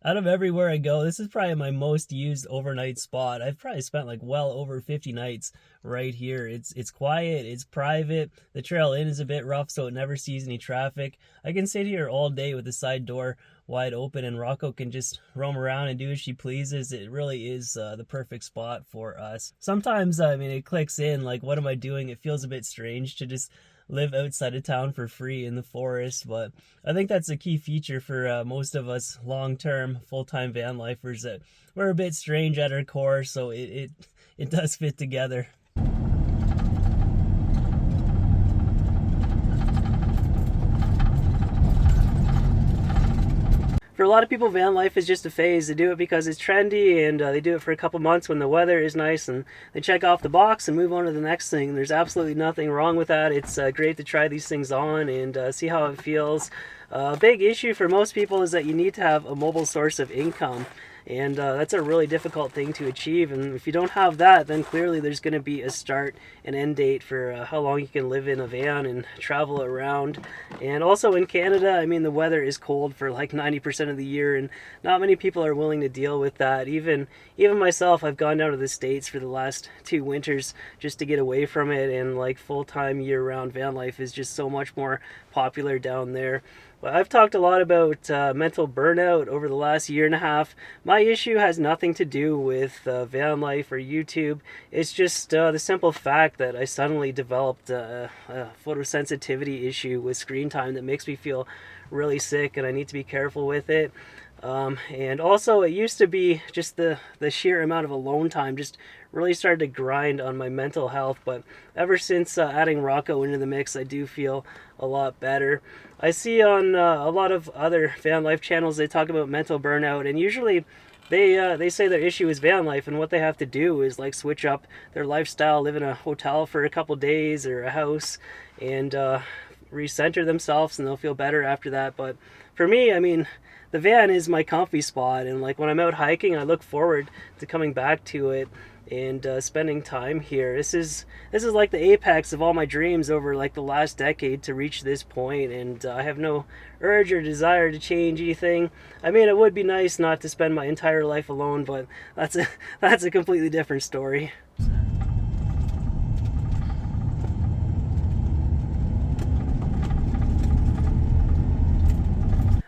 Out of everywhere I go, this is probably my most used overnight spot. I've probably spent like well over 50 nights right here. It's quiet, it's private. The trail in is a bit rough, so it never sees any traffic. I can sit here all day with the side door wide open, and Rocco can just roam around and do as she pleases. It really is the perfect spot for us. Sometimes, I mean, it clicks in, like, what am I doing? It feels a bit strange to just live outside of town for free in the forest, but I think that's a key feature for most of us long-term full-time van lifers, that we're a bit strange at our core, so it does fit together. For a lot of people, van life is just a phase. They do it because it's trendy, and they do it for a couple months when the weather is nice, and they check off the box and move on to the next thing. There's absolutely nothing wrong with that. It's great to try these things on and see how it feels. A big issue for most people is that you need to have a mobile source of income. And that's a really difficult thing to achieve. And if you don't have that, then clearly there's going to be a start and end date for how long you can live in a van and travel around. And also in Canada, I mean, the weather is cold for like 90% of the year, and not many people are willing to deal with that. Even myself, I've gone down to the States for the last 2 winters just to get away from it. And like full-time year-round van life is just so much more popular down there. Well, I've talked a lot about mental burnout over the last year and a half. My issue has nothing to do with van life or YouTube. It's just the simple fact that I suddenly developed a photosensitivity issue with screen time that makes me feel really sick, and I need to be careful with it. And also, it used to be just the sheer amount of alone time just really started to grind on my mental health. But ever since adding Rocco into the mix, I do feel a lot better. I see on a lot of other van life channels, they talk about mental burnout, and usually they say their issue is van life, and what they have to do is like switch up their lifestyle, live in a hotel for a couple days or a house, and recenter themselves, and they'll feel better after that. But for me, I mean, the van is my comfy spot, and like when I'm out hiking, I look forward to coming back to it and spending time here. This is like the apex of all my dreams over like the last decade to reach this point, and I have no urge or desire to change anything. I mean, it would be nice not to spend my entire life alone, but that's a completely different story.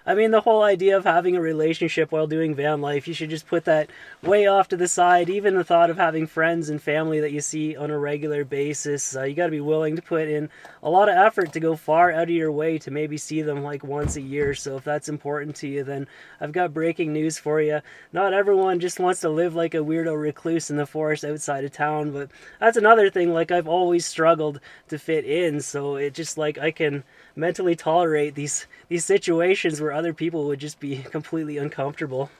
I mean, the whole idea of having a relationship while doing van life, you should just put that way off to the side. Even the thought of having friends and family that you see on a regular basis, you got to be willing to put in a lot of effort to go far out of your way to maybe see them like once a year. So if that's important to you, then I've got breaking news for you. Not everyone just wants to live like a weirdo recluse in the forest outside of town, but that's another thing. Like, I've always struggled to fit in, so it just like I can mentally tolerate these situations where other people would just be completely uncomfortable.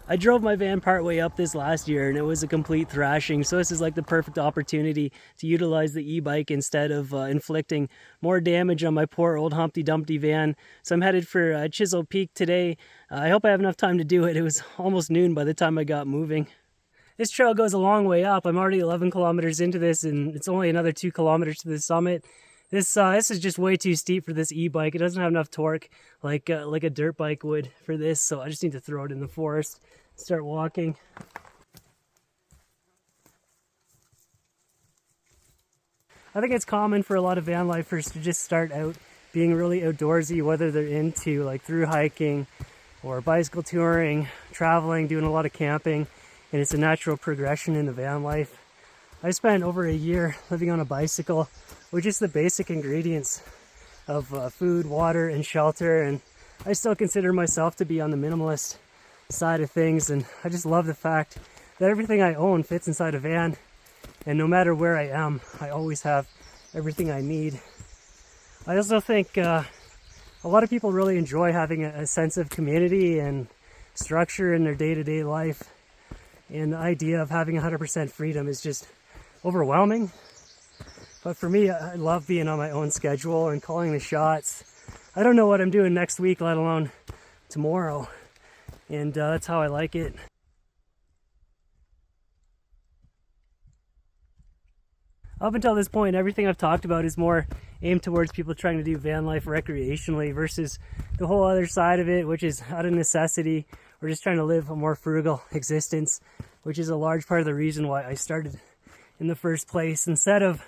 I drove my van partway up this last year, and it was a complete thrashing, so this is like the perfect opportunity to utilize the e-bike instead of inflicting more damage on my poor old Humpty Dumpty van. So I'm headed for Chisel Peak today. I hope I have enough time to do it. It was almost noon by the time I got moving. This trail goes a long way up. I'm already 11 kilometers into this, and it's only another 2 kilometers to the summit. This is just way too steep for this e-bike. It doesn't have enough torque like a dirt bike would for this, so I just need to throw it in the forest, start walking. I think it's common for a lot of van lifers to just start out being really outdoorsy, whether they're into like through hiking or bicycle touring, traveling, doing a lot of camping, and it's a natural progression into van life. I spent over a year living on a bicycle with just the basic ingredients of food, water, and shelter, and I still consider myself to be on the minimalist side of things, and I just love the fact that everything I own fits inside a van, and no matter where I am, I always have everything I need. I also think a lot of people really enjoy having a sense of community and structure in their day-to-day life, and the idea of having 100% freedom is just overwhelming. But for me, I love being on my own schedule and calling the shots. I don't know what I'm doing next week, let alone tomorrow, and that's how I like it. Up until this point, everything I've talked about is more aimed towards people trying to do van life recreationally versus the whole other side of it, which is out of necessity. We're just trying to live a more frugal existence, which is a large part of the reason why I started in the first place. Instead of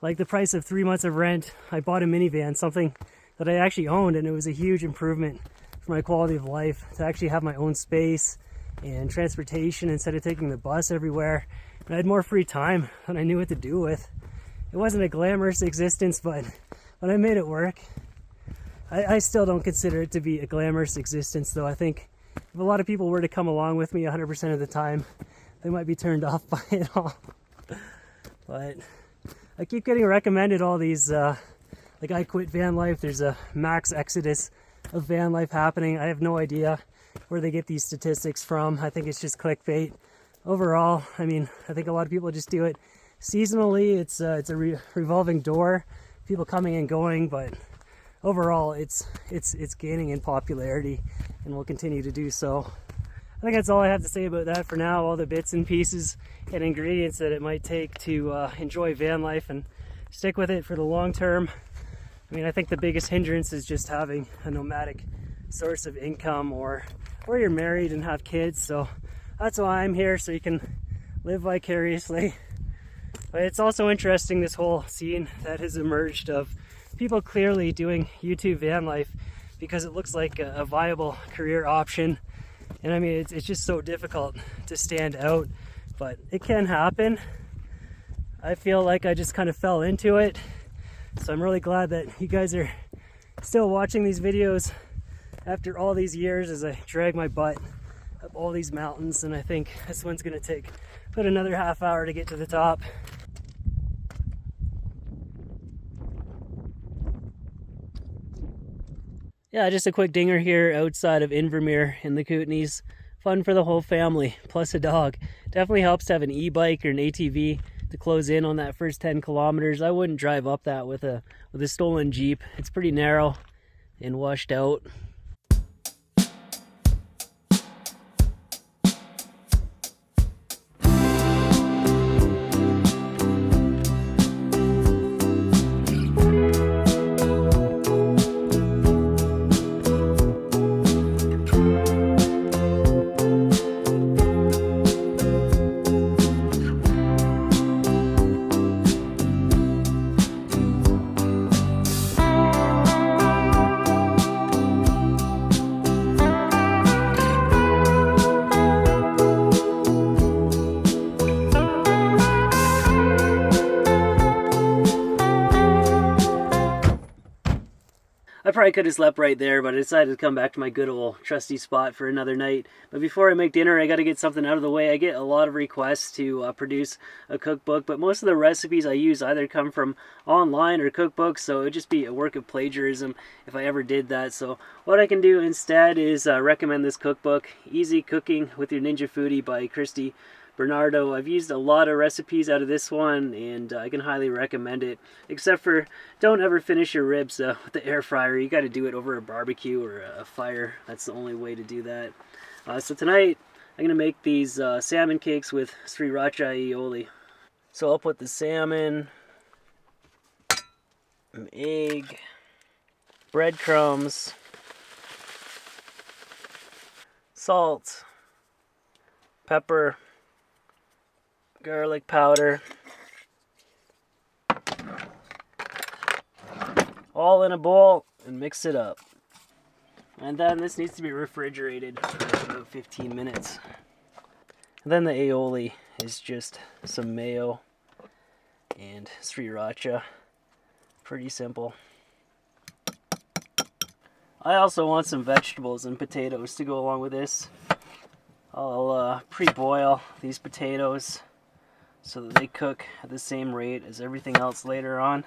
like the price of 3 months of rent, I bought a minivan, something that I actually owned, and it was a huge improvement for my quality of life to actually have my own space and transportation instead of taking the bus everywhere. And I had more free time and I knew what to do with. It wasn't a glamorous existence, but I made it work. I still don't consider it to be a glamorous existence, though. I think if a lot of people were to come along with me 100% of the time, they might be turned off by it all. But I keep getting recommended all these, like I quit van life. There's a max exodus of van life happening. I have no idea where they get these statistics from. I think it's just clickbait. Overall, I mean, I think a lot of people just do it seasonally. It's a revolving door, people coming and going, but overall it's gaining in popularity and will continue to do so. I think that's all I have to say about that for now. All the bits and pieces and ingredients that it might take to enjoy van life and stick with it for the long term. I mean, I think the biggest hindrance is just having a nomadic source of income, or you're married and have kids. So that's why I'm here, so you can live vicariously. But it's also interesting, this whole scene that has emerged of people clearly doing YouTube van life because it looks like a viable career option. And I mean, it's just so difficult to stand out, but it can happen. I feel like I just kind of fell into it. So I'm really glad that you guys are still watching these videos after all these years as I drag my butt up all these mountains. And I think this one's gonna take about another half hour to get to the top. Yeah, just a quick dinger here outside of Invermere in the Kootenays. Fun for the whole family, plus a dog. Definitely helps to have an e-bike or an ATV to close in on that first 10 kilometers. I wouldn't drive up that with a stolen Jeep. It's pretty narrow and washed out. I probably could have slept right there, but I decided to come back to my good old trusty spot for another night. But before I make dinner, I got to get something out of the way. I get a lot of requests to produce a cookbook, but most of the recipes I use either come from online or cookbooks, so it would just be a work of plagiarism if I ever did that. So what I can do instead is recommend this cookbook, Easy Cooking with Your Ninja Foodie by Christy Bernardo. I've used a lot of recipes out of this one, and I can highly recommend it, except for don't ever finish your ribs with the air fryer. You got to do it over a barbecue or a fire. That's the only way to do that. So tonight I'm gonna make these salmon cakes with sriracha aioli. So I'll put the salmon, an egg, breadcrumbs, salt, pepper, garlic powder, all in a bowl, and mix it up. And then this needs to be refrigerated for about 15 minutes. And then the aioli is just some mayo and sriracha. Pretty simple. I also want some vegetables and potatoes to go along with this. I'll pre-boil these potatoes so that they cook at the same rate as everything else later on.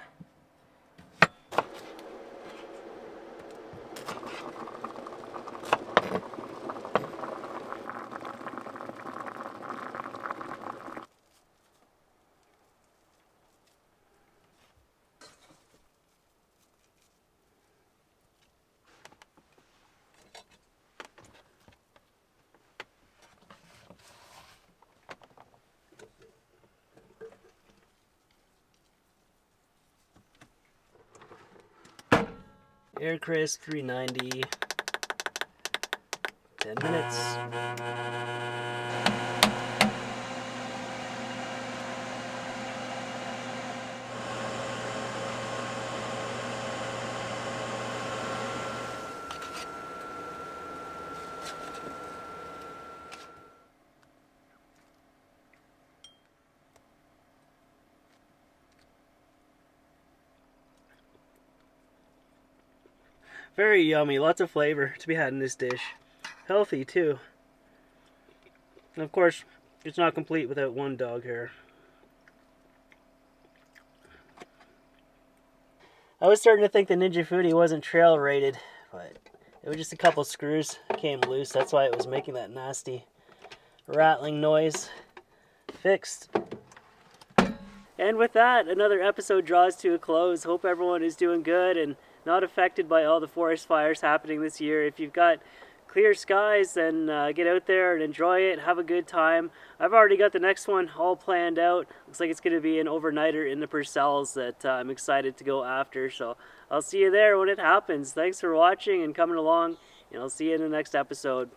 Air crisp 390. 10 minutes. Very yummy, lots of flavor to be had in this dish. Healthy too. And of course, it's not complete without one dog hair. I was starting to think the Ninja Foodie wasn't trail rated, but it was just a couple screws came loose. That's why it was making that nasty rattling noise. Fixed. And with that, another episode draws to a close. Hope everyone is doing good and not affected by all the forest fires happening this year. If you've got clear skies, then get out there and enjoy it. Have a good time. I've already got the next one all planned out. Looks like it's going to be an overnighter in the Purcells that I'm excited to go after. So I'll see you there when it happens. Thanks for watching and coming along, and I'll see you in the next episode.